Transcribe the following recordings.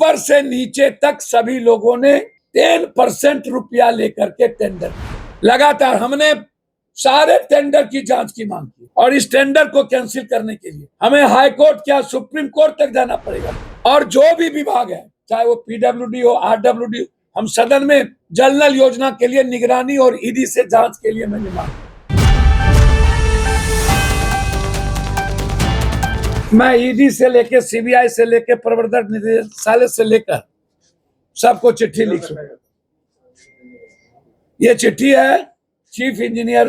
ऊपर से नीचे तक सभी लोगों ने 10% रुपया लेकर के टेंडर लगातार हमने सारे टेंडर की जांच की मांग की और इस टेंडर को कैंसिल करने के लिए हमें हाई कोर्ट क्या सुप्रीम कोर्ट तक जाना पड़ेगा। और जो भी विभाग है, चाहे वो पीडब्ल्यूडी हो, आरडब्ल्यूडी हो, हम सदन में जल नल योजना के लिए निगरानी और ईडी से जांच के लिए मैंने मांग। मैं ईडी से लेकर सीबीआई से लेकर प्रवर्तन निदेशालय से लेकर सबको चिट्ठी लिख चुका। ये चिट्ठी है chief engineer,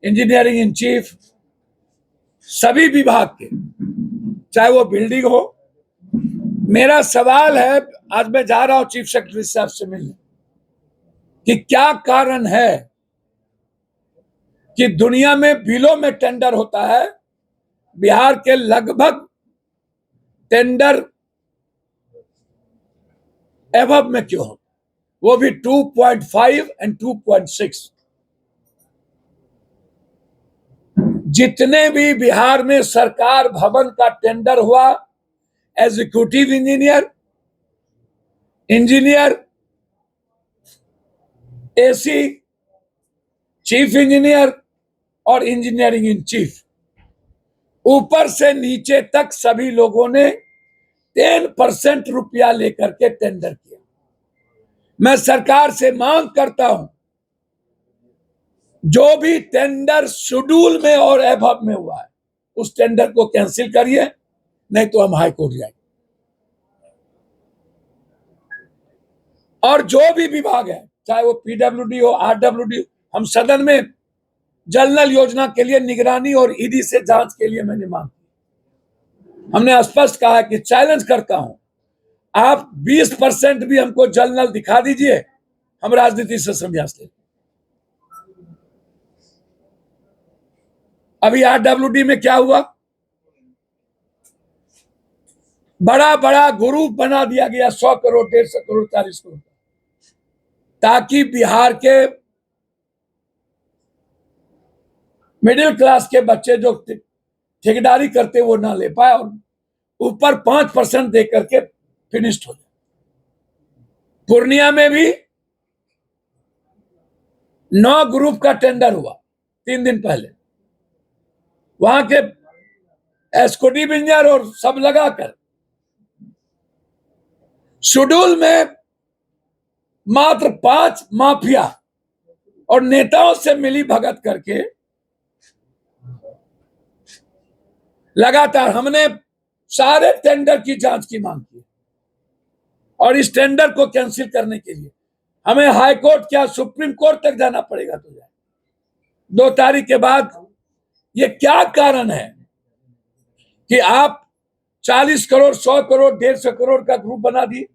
engineering in chief, सभी विभाग के, चाहे वो बिल्डिंग हो। मेरा सवाल है, आज मैं जा रहा हूं चीफ सेक्रेटरी साहब से मिलने, कि क्या कारण है कि दुनिया में बिलों में टेंडर होता है, बिहार के लगभग टेंडर एवब में क्यों हो, वो भी 2.5 एंड 2.6। जितने भी बिहार में सरकार भवन का टेंडर हुआ, executive engineer, engineer, AC, chief engineer और इंजीनियरिंग इन चीफ, ऊपर से नीचे तक सभी लोगों ने 10% रुपया लेकर के टेंडर किया। मैं सरकार से मांग करता हूं, जो भी टेंडर शेड्यूल में और एबव में हुआ है उस टेंडर को कैंसिल करिए, नहीं तो हम हाई कोर्ट जाएंगे। और जो भी विभाग है, चाहे वो पीडब्ल्यूडी हो, आरडब्ल्यूडी हो, हम सदन में जल नल योजना के लिए निगरानी और ईडी से जांच के लिए मैंने मांग की। हमने स्पष्ट कहा कि चैलेंज करता हूं, आप 20% भी हमको जल नल दिखा दीजिए, हम राजनीति से संन्यास लेंगे। अभी आरडब्ल्यूडी में क्या हुआ, बड़ा बड़ा ग्रुप बना दिया गया, 100 करोड़, 150 करोड़, 40 करोड़, ताकि बिहार के मिडिल क्लास के बच्चे जो ठेकेदारी करते वो ना ले पाए और ऊपर 5% दे करके फिनिश्ड हो जाए। पूर्णिया में भी 9 ग्रुप का टेंडर हुआ 3 दिन पहले, वहां के एस्कोटिव इंजीनियर और सब लगाकर शेड्यूल में मात्र 5 माफिया और नेताओं से मिली भगत करके लगातार हमने सारे टेंडर की जांच की मांग की और इस टेंडर को कैंसिल करने के लिए हमें हाई कोर्ट क्या सुप्रीम कोर्ट तक जाना पड़ेगा तो जाए। 2 तारीख के बाद ये क्या कारण है कि आप 40 करोड़, 100 करोड़, 150 करोड़ का ग्रुप बना दिए।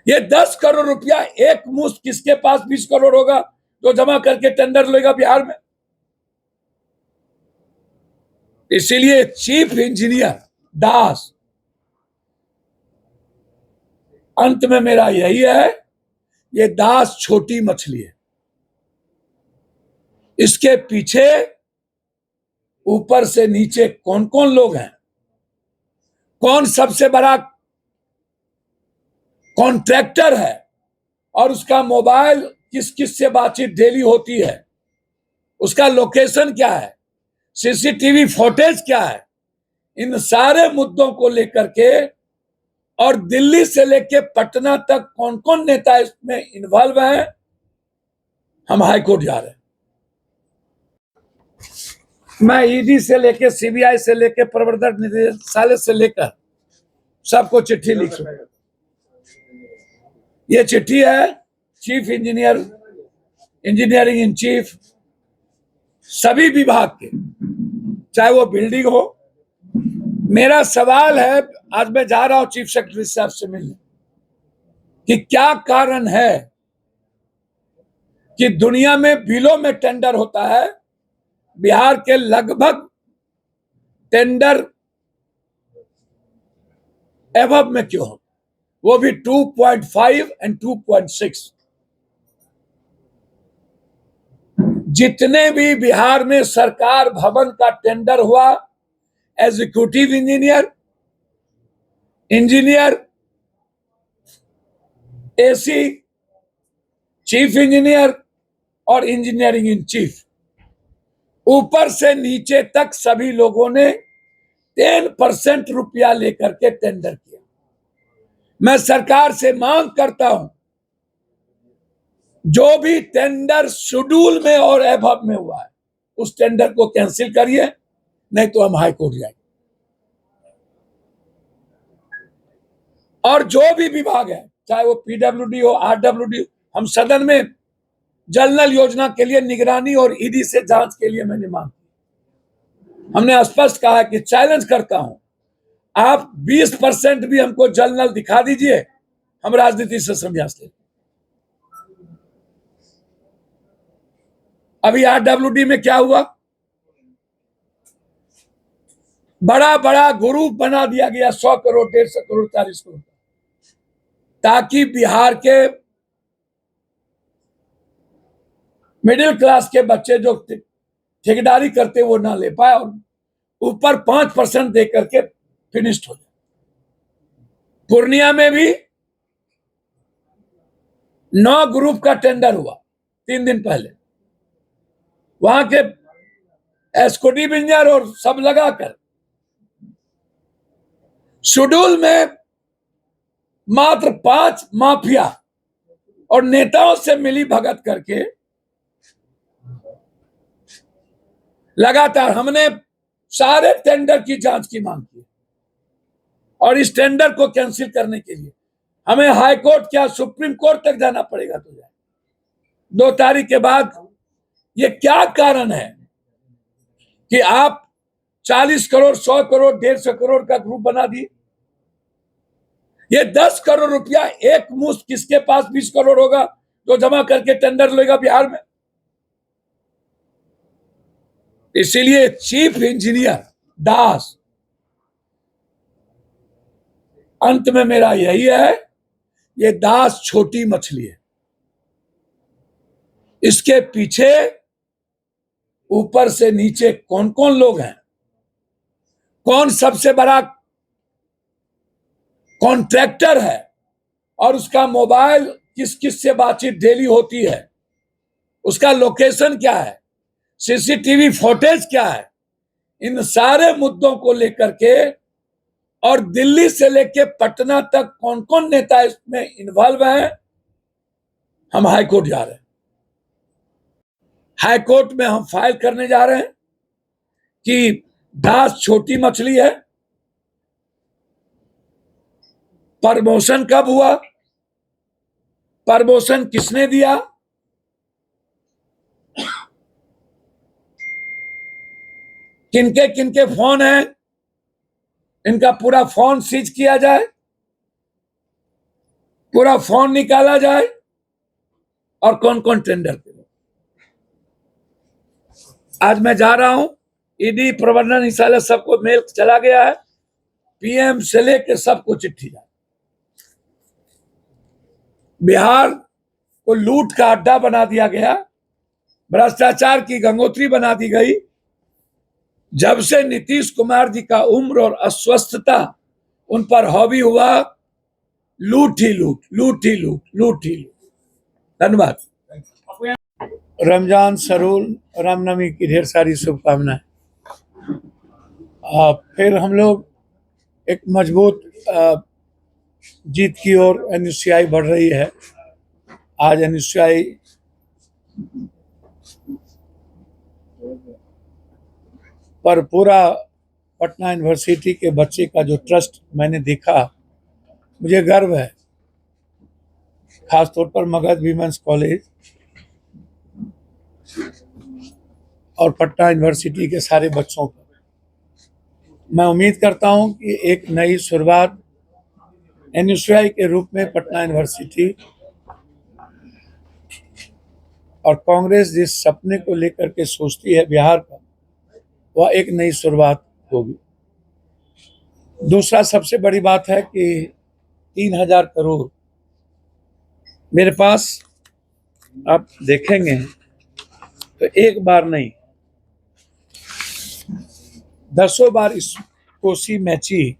ये 10 करोड़ रुपया एक मुश्त किसके पास 20 करोड़ होगा जो जमा करके टेंडर लेगा बिहार में। इसीलिए चीफ इंजीनियर दास, अंत में मेरा यही है, ये दास छोटी मछली है, इसके पीछे ऊपर से नीचे कौन कौन लोग हैं, कौन सबसे बड़ा कॉन्ट्रैक्टर है और उसका मोबाइल किस किस से बातचीत डेली होती है, उसका लोकेशन क्या है, सीसीटीवी फुटेज क्या है, इन सारे मुद्दों को लेकर के और दिल्ली से लेकर पटना तक कौन कौन नेता इसमें इन्वॉल्व हैं, हम हाई कोर्ट जा रहे हैं। मैं ईडी से लेकर सीबीआई से लेकर प्रवर्तन निदेशालय से लेकर सबको चिट्ठी लिख चुका। ये चिट्ठी है chief engineer, engineering in chief, सभी विभाग के, चाहे वो बिल्डिंग हो। मेरा सवाल है, आज मैं जा रहा हूं चीफ सेक्रेटरी साहब से मिलने, कि क्या कारण है कि दुनिया में बिलों में टेंडर होता है, बिहार के लगभग टेंडर एवब में क्यों हो, वो भी 2.5 एंड 2.6। जितने भी बिहार में सरकार भवन का टेंडर हुआ, executive engineer, engineer, AC, chief engineer और इंजीनियरिंग इन चीफ, ऊपर से नीचे तक सभी लोगों ने 10% रुपया लेकर के टेंडर किया। मैं सरकार से मांग करता हूं, जो भी टेंडर शेड्यूल में और एबव में हुआ है उस टेंडर को कैंसिल करिए, नहीं तो हम हाई कोर्ट जाएंगे। और जो भी विभाग है, चाहे वो पीडब्ल्यूडी हो, आरडब्ल्यूडी हो, हम सदन में जल नल योजना के लिए निगरानी और ईडी से जांच के लिए मैंने मांग की। हमने स्पष्ट कहा कि चैलेंज करता हूं, आप 20% भी हमको जल नल दिखा दीजिए, हम राजनीति से संन्यास लेंगे। अभी आरडब्ल्यूडी में क्या हुआ, बड़ा बड़ा ग्रुप बना दिया गया, 100 करोड़, 150 करोड़, 40 करोड़, ताकि बिहार के मिडिल क्लास के बच्चे जो ठेकेदारी करते वो ना ले पाए और ऊपर 5% दे करके फिनिश्ड हो जाए। पूर्णिया में भी 9 ग्रुप का टेंडर हुआ 3 दिन पहले, वहां के एस्कोडी इंजीनियर और सब लगाकर शेड्यूल में मात्र 5 माफिया और नेताओं से मिली भगत करके लगातार हमने सारे टेंडर की जांच की मांग की और इस टेंडर को कैंसिल करने के लिए हमें हाई कोर्ट क्या सुप्रीम कोर्ट तक जाना पड़ेगा तो जाए। 2 तारीख के बाद ये क्या कारण है कि आप 40 करोड़, 100 करोड़, 150 करोड़ का ग्रुप बना दिए? ये 10 करोड़ रुपया एक मुश्त किसके पास 20 करोड़ होगा जो जमा करके टेंडर लेगा बिहार में? इसीलिए चीफ इंजीनियर दास, अंत में मेरा यही है, ये दास छोटी मछली है, इसके पीछे ऊपर से नीचे कौन कौन लोग हैं, कौन सबसे बड़ा कॉन्ट्रैक्टर है और उसका मोबाइल किस किस से बातचीत डेली होती है, उसका लोकेशन क्या है, सीसीटीवी फुटेज क्या है, इन सारे मुद्दों को लेकर के और दिल्ली से लेकर पटना तक कौन कौन नेता इसमें इन्वॉल्व हैं, हम हाई कोर्ट जा रहे हैं। हाई कोर्ट में हम फाइल करने जा रहे हैं कि दास छोटी मछली है, प्रमोशन कब हुआ, प्रमोशन किसने दिया, किनके किनके फोन हैं, इनका पूरा फोन सीज किया जाए, पूरा फोन निकाला जाए और कौन कौन टेंडर पे। आज मैं जा रहा हूं, ईडी प्रबंधन निदेशालय सबको मेल चला गया है, पीएम से लेकर सबको चिट्ठी जा। बिहार को लूट का अड्डा बना दिया गया, भ्रष्टाचार की गंगोत्री बना दी गई। जब से नीतीश कुमार जी का उम्र और अस्वस्थता उन पर हावी हुआ, लूट ही लूट, लूट ही लूट, लूट ही लूट। धन्यवाद। रमजान, सरूल, रामनवमी की ढेर सारी शुभकामनाएं। फिर हम लोग एक मजबूत जीत की ओर एनएसयूआई बढ़ रही है। आज एनएसयूआई पर पूरा पटना यूनिवर्सिटी के बच्चे का जो ट्रस्ट मैंने देखा, मुझे गर्व है, खासतौर पर मगध विमेंस कॉलेज और पटना यूनिवर्सिटी के सारे बच्चों पर। मैं उम्मीद करता हूं कि एक नई शुरुआत एनएसयूआई के रूप में पटना यूनिवर्सिटी और कांग्रेस जिस सपने को लेकर के सोचती है बिहार का, वह एक नई शुरुआत होगी। दूसरा सबसे बड़ी बात है कि 3000 करोड़ मेरे पास, आप देखेंगे तो एक बार नहीं, 10 बार इस कोसी मैची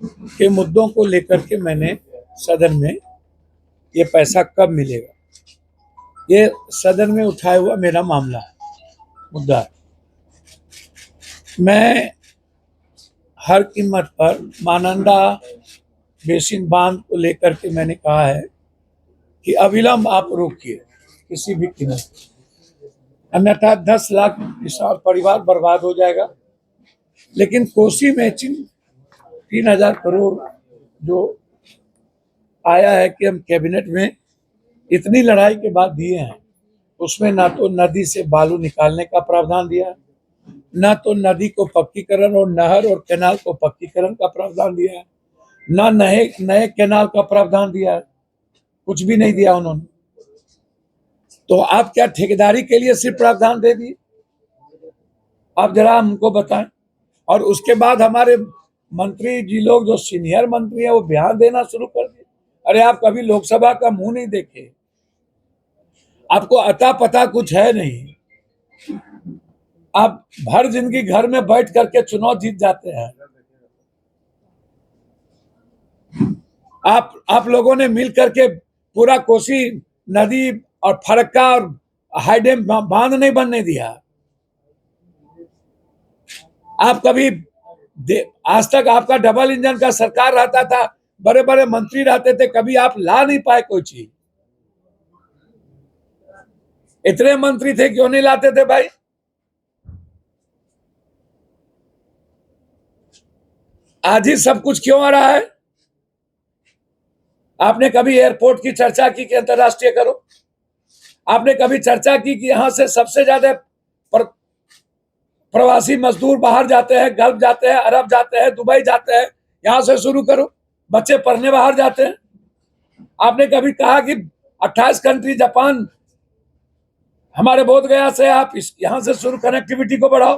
के मुद्दों को लेकर के मैंने सदन में ये पैसा कब मिलेगा, ये सदन में उठाया हुआ मेरा मामला है, मुद्दा है। मैं हर कीमत पर महानंदा बेसिन बांध को लेकर के मैंने कहा है कि अविलंब आप रोकिए किसी भी कीमत, अन्यथा 10 लाख किसान परिवार बर्बाद हो जाएगा। लेकिन कोसी मैचिंग 3000 करोड़ जो आया है कि हम कैबिनेट में इतनी लड़ाई के बाद दिए हैं, उसमें ना तो नदी से बालू निकालने का प्रावधान दिया है, ना तो नदी को पक्कीकरण और नहर और कैनाल को पक्कीकरण का प्रावधान दिया है, ना नए कैनाल का प्रावधान दिया है, कुछ भी नहीं दिया उन्होंने। तो आप क्या ठेकेदारी के लिए सिर्फ प्रावधान दे दिए? आप जरा हमको बताएं। और उसके बाद हमारे मंत्री जी लोग जो सीनियर मंत्री हैं वो बयान देना शुरू कर दिए। अरे आप कभी लोकसभा का मुंह नहीं देखे, आपको अता पता कुछ है नहीं। आप भर जिंदगी घर में बैठ करके चुनाव जीत जाते हैं। आप लोगों ने मिल करके पूरा कोसी नदी और फरक्का और हाईडैम बांध नहीं बनने दिया। आप कभी आज तक आपका डबल इंजन का सरकार रहता था, बड़े बड़े मंत्री रहते थे, कभी आप ला नहीं पाए कोई चीज। इतने मंत्री थे, क्यों नहीं लाते थे भाई? आज ही सब कुछ क्यों आ रहा है? आपने कभी एयरपोर्ट की चर्चा की कि अंतरराष्ट्रीय करो? आपने कभी चर्चा की कि यहां से सबसे ज्यादा प्रवासी मजदूर बाहर जाते हैं, गल्फ जाते हैं, अरब जाते हैं, दुबई जाते हैं, यहां से शुरू करो। बच्चे पढ़ने बाहर जाते हैं। आपने कभी कहा कि 28 कंट्री, जापान, हमारे बोध गया से आप यहां से शुरू कनेक्टिविटी को बढ़ाओ?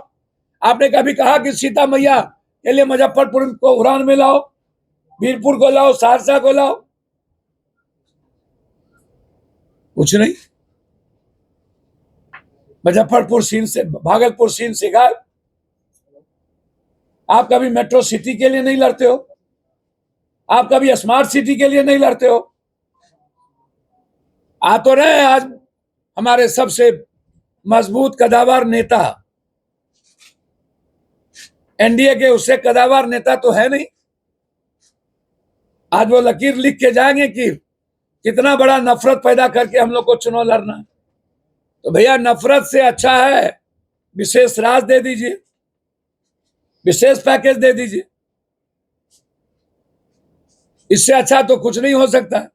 आपने कभी कहा कि सीता मैया के लिए मुजफ्फरपुर को उड़ान में लाओ, वीरपुर को लाओ, सहरसा को लाओ? कुछ नहीं। मुजफ्फरपुर सीन से, भागलपुर सीन से गायब। आप कभी मेट्रो सिटी के लिए नहीं लड़ते हो? आप कभी स्मार्ट सिटी के लिए नहीं लड़ते हो? आ तो रहे हैं आज हमारे सबसे मजबूत कदावर नेता, एनडीए के, उससे कदावर नेता तो है नहीं। आज वो लकीर लिख के जाएंगे कि कितना बड़ा नफरत पैदा करके हम लोग को चुनाव लड़ना है। तो भैया, नफरत से अच्छा है विशेष राज दे दीजिए, विशेष पैकेज दे दीजिए। इससे अच्छा तो कुछ नहीं हो सकता।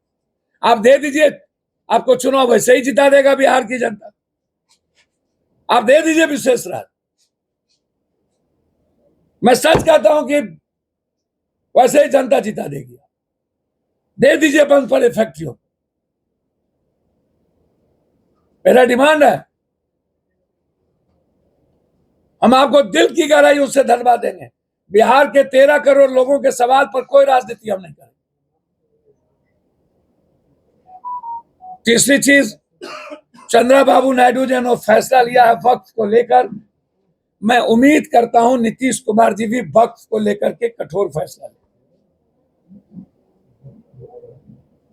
आप दे दीजिए, आपको चुनाव वैसे ही जिता देगा बिहार की जनता। आप दे दीजिए विशेष राज। मैं सच कहता हूं कि वैसे ही जनता जिता देगी। दे दीजिए बंद पड़े फैक्ट्रियों। मेरा डिमांड है, हम आपको दिल की गहराइयों से धन्यवाद देंगे। बिहार के 13 करोड़ लोगों के सवाल पर कोई राजनीति हम नहीं करेंगे। तीसरी चीज, चंद्रबाबू नायडू जी ने फैसला लिया है वक्फ को लेकर। मैं उम्मीद करता हूं नीतीश कुमार जी भी वक्फ को लेकर के कठोर फैसला लें।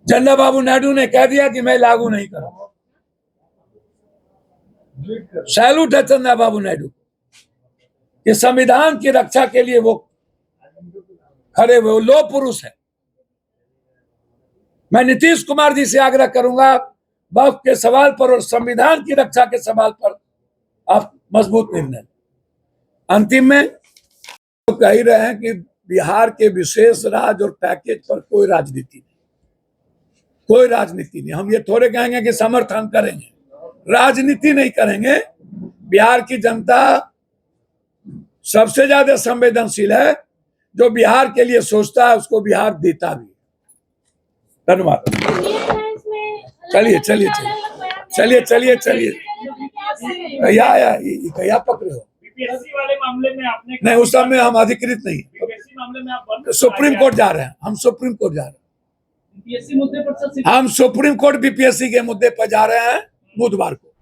चंद्रबाबू नायडू ने कह दिया कि मैं लागू नहीं करूंगा। सैल्यूट है चंद्रबाबू नायडू कि संविधान की रक्षा के लिए वो खड़े हुए, वो लौह पुरुष है। मैं नीतीश कुमार जी से आग्रह करूंगा, वक्फ के सवाल पर और संविधान की रक्षा के सवाल पर आप मजबूत निर्णय। अंतिम में तो कह ही रहे हैं कि बिहार के विशेष राज और पैकेज पर कोई राजनीति नहीं, कोई राजनीति नहीं। हम ये थोड़े कहेंगे कि समर्थन करेंगे, राजनीति नहीं करेंगे। बिहार की जनता सबसे ज्यादा संवेदनशील है। जो बिहार के लिए सोचता है उसको बिहार देता भी। धन्यवाद। चलिए चलिए चलिए चलिए चलिए क्या पकड़े हो? बीपीएससी वाले मामले में आपने नहीं, उस समय हम अधिकृत नहीं, बीपीएससी मामले में आप सुप्रीम कोर्ट जा रहे हैं। हम सुप्रीम कोर्ट जा रहे हैं। बीपीएससी मुद्दे पर हम सुप्रीम कोर्ट बीपीएससी के मुद्दे पर जा रहे हैं बुधवार को।